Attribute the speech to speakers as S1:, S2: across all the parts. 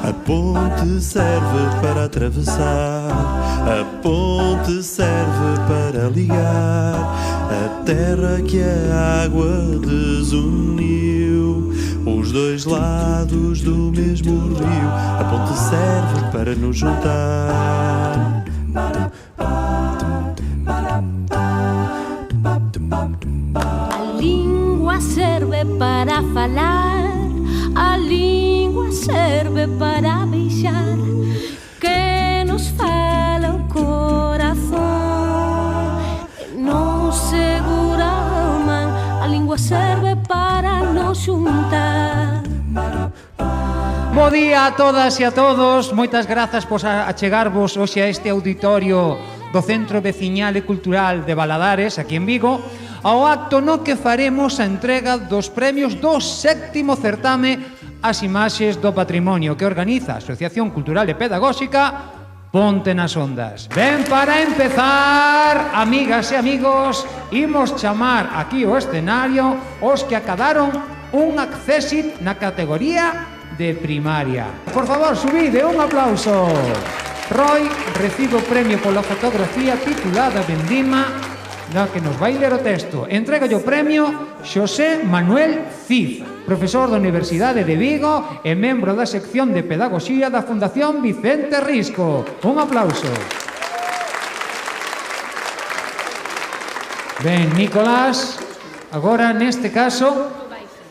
S1: A ponte serve para atravessar, a ponte serve para ligar a terra que a água desuniu, os dois lados do mesmo rio. A ponte serve para nos juntar.
S2: A língua serve para falar, a língua serve para beijar, que nos fala o corazón, nos segura a man. A língua serve para nos xuntar.
S3: Bo día a todas e a todos. Moitas grazas por achegarvos hoxe a este auditorio do Centro Veciñal e Cultural de Valadares, aquí en Vigo, ao acto no que faremos a entrega dos premios do 7º certame As Imaxes do Patrimonio que organiza a Asociación Cultural e Pedagóxica Ponte nas Ondas. Ben, para empezar, amigas e amigos, imos chamar aquí ao escenario os que acadaron un accésit na categoría de primaria. Por favor, subide, un aplauso. Roy recibe o premio pola fotografía titulada Vendima, na que nos vai ler o texto. Entrégalle o premio Xosé Manuel Cid, profesor da Universidade de Vigo e membro da sección de Pedagogía da Fundación Vicente Risco. Un aplauso. Ben, Nicolás, agora neste caso,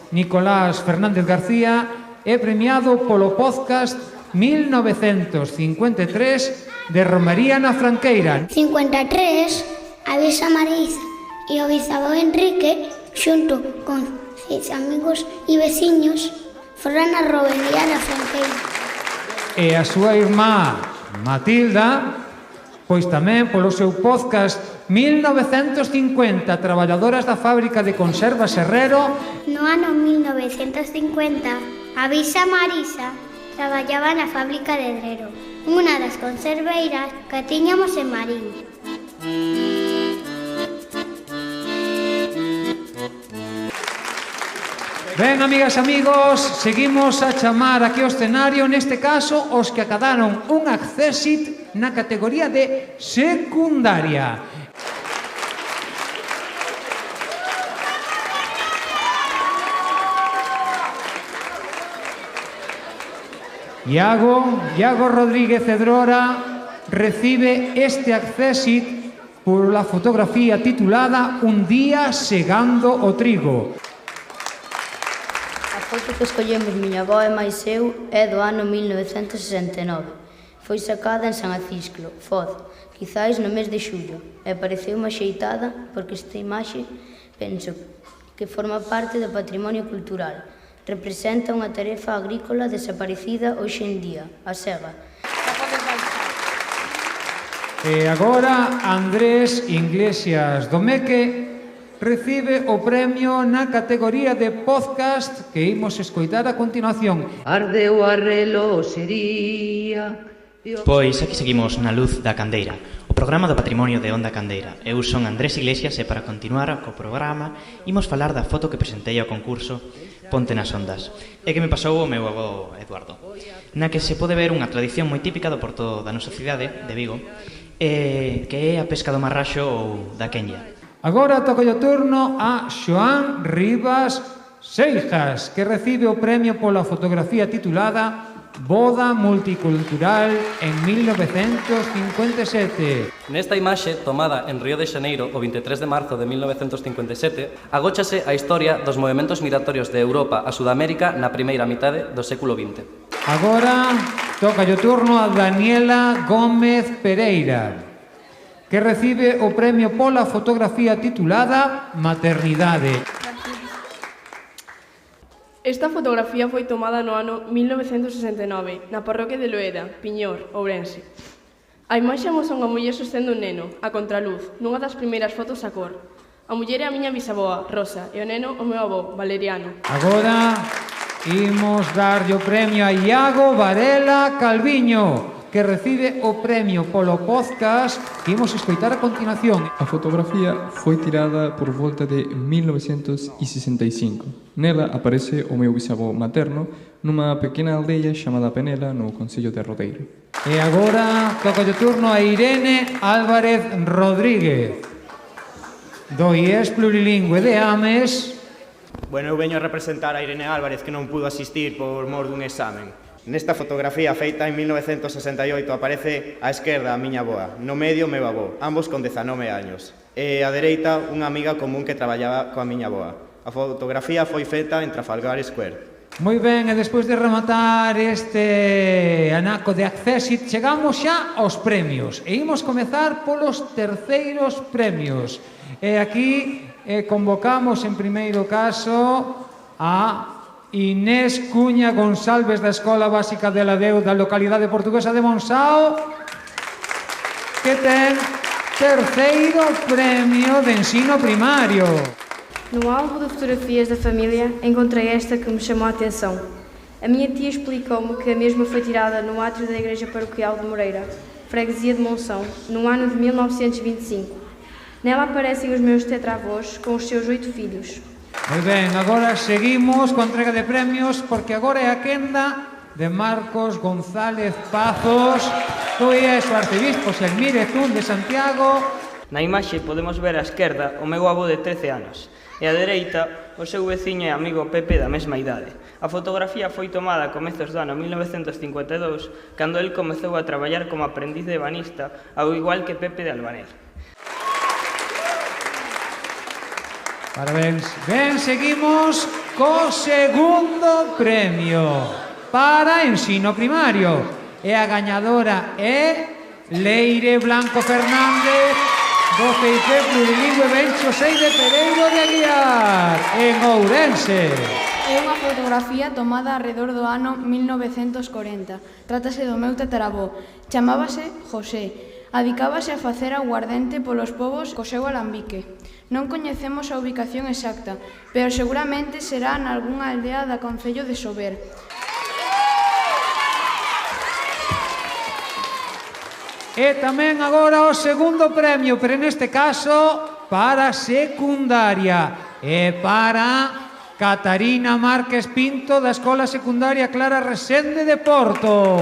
S3: Nicolás Fernández García é premiado polo podcast 1953 de Romería na Franqueira.
S4: 53, a Bisa Marisa e o bisavó Enrique, xunto con 6 amigos e veciños, foran a romería na Franqueira.
S3: E a súa irmá Matilda, pois tamén polo seu podcast 1950, traballadoras da fábrica de conservas Herrero.
S4: No ano 1950, a Bisa Marisa traballaba na fábrica de Herrero, unha das conserveiras que tiñamos en Marín.
S3: Ben, amigas e amigos, seguimos a chamar aquí ao escenario, neste caso, os que acadaron un accésit na categoría de secundaria. Iago Rodríguez Cedrora recibe este accésit por la fotografía titulada Un día segando o trigo.
S5: A foto que escollemos miña avó e máis eu é do ano 1969. Foi sacada en San Acisclo, Foz, quizáis no mes de xullo, e pareceume axeitada porque esta imaxe penso que forma parte do patrimonio cultural. Representa unha tarefa agrícola desaparecida hoxe en día, a sega.
S3: E agora Andrés Iglesias Domeque recibe o premio na categoría de podcast que imos escoitar a continuación.
S6: Ardeu a reloxería.
S7: Pois aquí seguimos na luz da candeira, o programa do patrimonio de Onda Candeira. Eu son Andrés Iglesias e para continuar co programa imos falar da foto que presentei ao concurso Ponte nas Ondas e que me pasou o meu avó Eduardo, na que se pode ver unha tradición moi típica do porto da nosa cidade, de Vigo, que é a pesca do marraxo ou da quenya.
S3: Agora toca o turno a Xoán Rivas Seijas, que recibe o premio pola fotografía titulada Boda Multicultural en 1957.
S8: Nesta imaxe, tomada en Río de Xaneiro o 23 de marzo de 1957, agóchase a historia dos movementos migratorios de Europa a Sudamérica na primeira mitade do século XX.
S3: Agora toca o turno a Daniela Gómez Pereira, que recibe o premio pola fotografía titulada Maternidade.
S9: Esta fotografía foi tomada no ano 1969 na parroquia de Loeda, Piñor, Ourense. A imaxe amosa unha muller sostendo un neno, a contraluz, nunha das primeiras fotos a cor. A muller é a miña bisaboa, Rosa, e o neno o meu avó, Valeriano.
S3: Agora imos darlle o premio a Iago Varela Calviño, que recibe o premio polo podcast que imos escoitar a continuación.
S10: A fotografía foi tirada por volta de 1965. Nela aparece o meu bisavó materno nunha pequena aldea chamada Penela no concello de Rodeiro.
S3: E agora toca o turno a Irene Álvarez Rodríguez, do IES Plurilingüe de Ames.
S11: Bueno, eu veño a representar a Irene Álvarez, que non pudo asistir por mor dun examen. Nesta fotografía feita en 1968 aparece á esquerda a miña avoa, no medio meu avó, ambos con 19 años. E á dereita unha amiga común que traballaba coa miña avoa. A fotografía foi feita en Trafalgar Square.
S3: Moi ben, e despois de rematar este anaco de Accessit, chegamos xa aos premios. E imos comezar polos terceiros premios. E aquí convocamos en primeiro caso a Inés Cuña González da Escola Básica de Ladeu da localidade portuguesa de Monsao, que ten terceiro premio de ensino primario.
S12: No álbum de fotografias da família encontrei esta que me chamou a atenção. A minha tia explicou-me que a mesma foi tirada no átrio da Igreja Paroquial de Moreira, freguesia de Monção, no ano de 1925. Nela aparecem os meus tetravós com os seus 8 filhos.
S3: Moi ben, agora seguimos con entrega de premios, porque agora é a quenda de Marcos González Pazos, do IES o arcebispo Xelmire Zun de Santiago.
S13: Na imaxe podemos ver á esquerda o meu avó de 13 anos e á dereita o seu veciño e amigo Pepe da mesma idade. A fotografía foi tomada a comezos do ano 1952, cando el comezou a traballar como aprendiz de ebanista, ao igual que Pepe de Albanel.
S3: Parabéns. Ben, seguimos co segundo premio para ensino primario. E a gañadora é Leire Blanco Fernández, do CIP Plurilingüe Bencho 6 de Pereiro de Aguiar, en Ourense.
S14: É unha fotografía tomada alrededor do ano 1940. Trátase do meu tataravó. Chamábase José. Adicábase a facer aguardente polos povos co seu alambique. Non coñecemos a ubicación exacta, pero seguramente será nalgunha aldea da concello de Sober.
S3: E tamén agora o segundo premio, pero neste caso para secundaria. E para Catarina Márquez Pinto da Escola Secundaria Clara Resende de Porto.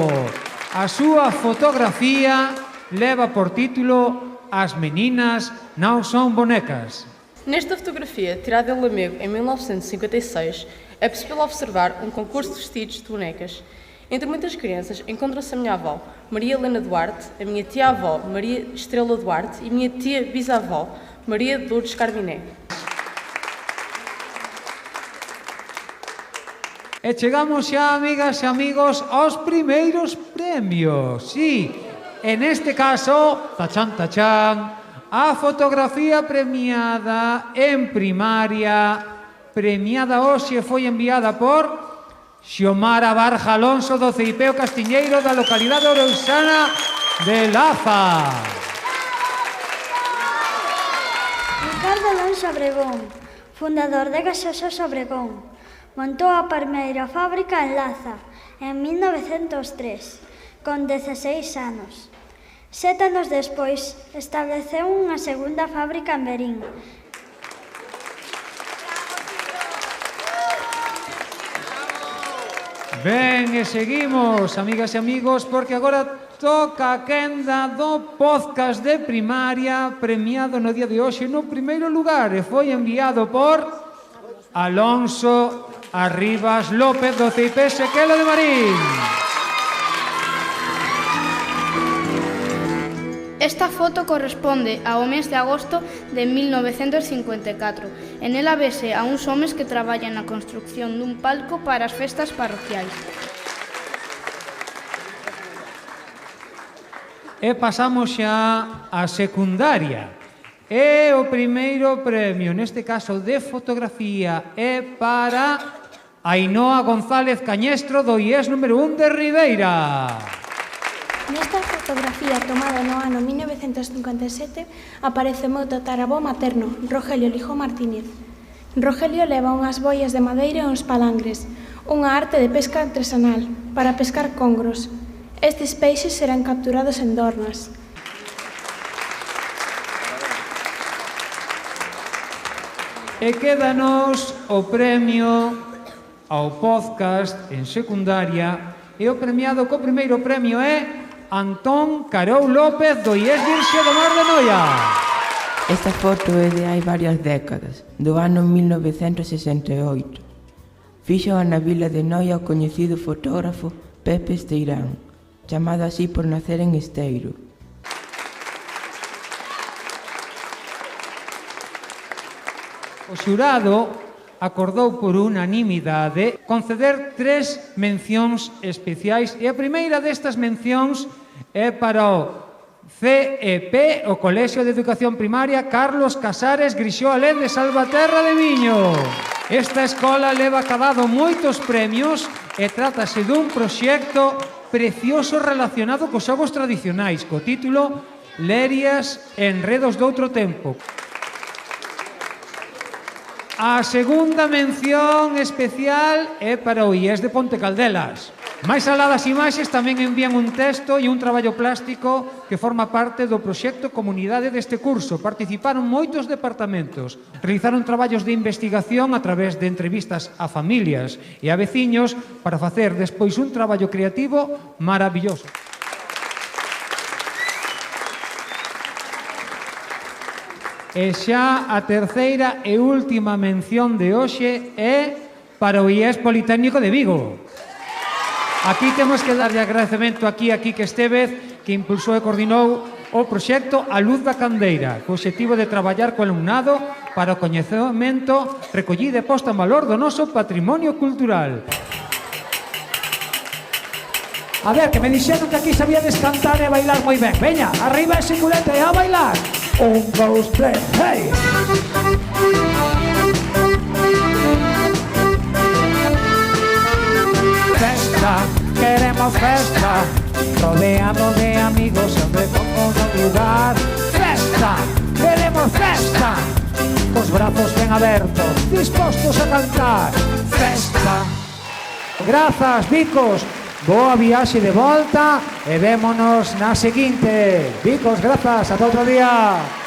S3: A súa fotografía leva por título As meninas non son bonecas.
S15: Nesta fotografia, tirada em Lamego em 1956, é possível observar um concurso de vestidos de bonecas. Entre muitas crianças encontra-se a minha avó, Maria Helena Duarte, a minha tia-avó, Maria Estrela Duarte, e minha tia-bisavó, Maria Lourdes Carminé.
S3: E chegamos xa, amigas e amigos, aos primeiros premios. Sí, en este caso, tachan, tachan, a fotografía premiada en primaria, premiada hoxe, foi enviada por Xiomara Barja Alonso, do Ceipeo Castiñeiro, da localidade ourensana de Laza.
S16: Ricardo Alonso Obregón, fundador de Gasosos Obregón, montou a primeira fábrica en Laza en 1903, con 16 anos. 7 anos despois, estableceu unha segunda fábrica en Verín.
S3: Ben, e seguimos, amigas e amigos, porque agora toca a quenda do podcast de primaria premiado no día de hoxe no primeiro lugar e foi enviado por Alonso Arribas López, do CIP Sequelo de Marín.
S5: Esta foto corresponde ao mes de agosto de 1954. En ela vese a uns homes que traballan na construcción dun palco para as festas parroquiais.
S3: E pasamos xa a secundaria. E o primeiro premio, neste caso de fotografía, é para Ainhoa González Cañestro, do IES número 1 de Ribeira.
S14: Nesta fotografía tomada no ano 1957 aparece o meu tataravó materno, Rogelio Lijó Martínez. Rogelio leva unhas boias de madeira e uns palangres, unha arte de pesca artesanal, para pescar congros. Estes peixes serán capturados en dornas.
S3: E quédanos o premio ao podcast en secundaria e o premiado co primeiro premio é Antón Carou López do IES Virxe do Mar de Noia.
S17: Esta foto é de hai varias décadas, do ano 1968. Fixo na vila de Noia o coñecido fotógrafo Pepe Esteirán, chamado así por nacer en Esteiro.
S3: O xurado acordou por unanimidade conceder 3 mencións especiais e a primeira destas mencións é para o CEP, o Colexio de Educación Primaria Carlos Casares Grixoalén de Salvaterra de Miño. Esta escola leva acabado moitos premios e trátase dun proxecto precioso relacionado cos xogos tradicionais, co título Lerias e enredos doutro tempo. A segunda mención especial é para o IES de Ponte Caldelas. Máis alá das imaxes tamén envían un texto e un traballo plástico que forma parte do proxecto Comunidade deste curso. Participaron moitos departamentos, realizaron traballos de investigación a través de entrevistas a familias e a veciños para facer despois un traballo creativo maravilloso. E xa a terceira e última mención de hoxe é para o IES Politécnico de Vigo. Aquí temos que darlle agradecemento a Quique Estévez, que impulsou e coordinou o proxecto A Luz da Candeira, co obxectivo de traballar co alumnado para o coñecemento, recollida e posta en valor do noso patrimonio cultural.
S18: A ver, que me dixeron que aquí sabíades cantar e bailar moi ben. Veña, arriba ese culete e a bailar. 1, 2, 3, hey! Festa, queremos festa, rodeado de amigos, sempre como no lugar. Festa, queremos festa, os brazos ben abertos, dispostos a cantar. Festa. Grazas, Vicos, boa viaxe de volta e vémonos na seguinte. Vicos, grazas, ata outro día.